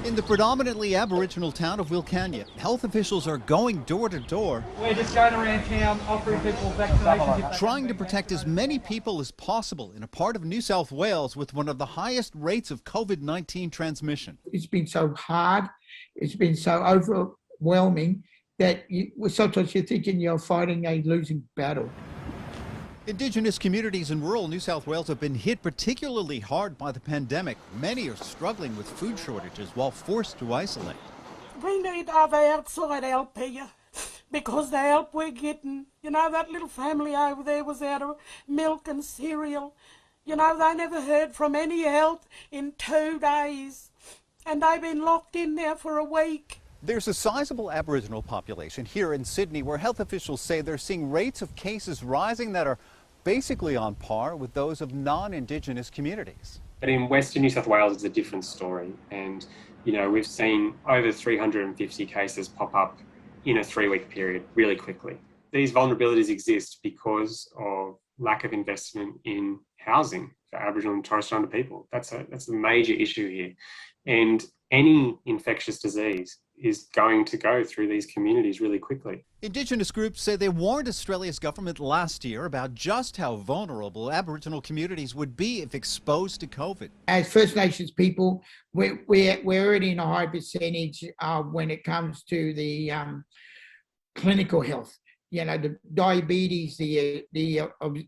In the predominantly Aboriginal town of Wilcannia, health officials are going door to door. We're just going around town offering people vaccinations. Trying to protect as many people as possible in a part of New South Wales with one of the highest rates of COVID-19 transmission. It's been so hard, it's been so overwhelming that sometimes you're thinking you're fighting a losing battle. Indigenous communities in rural New South Wales have been hit particularly hard by the pandemic. Many are struggling with food shortages while forced to isolate. We need other outside help here because the help we're getting, you know, that little family over there was out of milk and cereal. You know, they never heard from any help in 2 days and they've been locked in there for a week. There's a sizable Aboriginal population here in Sydney where health officials say they're seeing rates of cases rising that are basically on par with those of non-Indigenous communities. But in Western New South Wales, it's a different story. And, you know, we've seen over 350 cases pop up in a 3-week period really quickly. These vulnerabilities exist because of lack of investment in housing for Aboriginal and Torres Strait Islander people. That's a major issue here. And any infectious disease is going to go through these communities really quickly. Indigenous groups say they warned Australia's government last year about just how vulnerable Aboriginal communities would be if exposed to COVID. As First Nations people, we're already in a high percentage when it comes to the clinical health. You know, the diabetes, the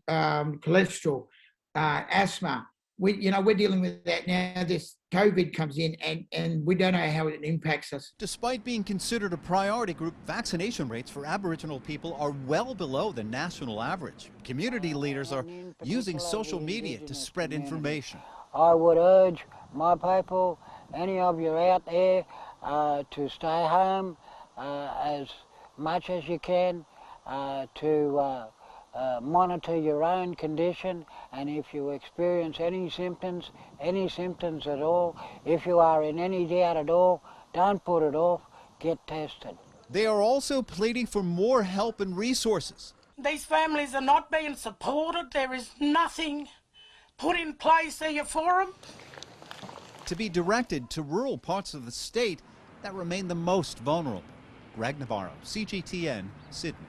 cholesterol, asthma. We're dealing with that now. This COVID comes in and we don't know how it impacts us. Despite being considered a priority group, vaccination rates for Aboriginal people are well below the national average. Community leaders are using social media to spread information. I would urge my people, any of you out there, to stay home as much as you can, to monitor your own condition, and if you experience any symptoms at all, if you are in any doubt at all, don't put it off, get tested. They are also pleading for more help and resources. These families are not being supported. There is nothing put in place here for them. To be directed to rural parts of the state that remain the most vulnerable. Greg Navarro, CGTN, Sydney.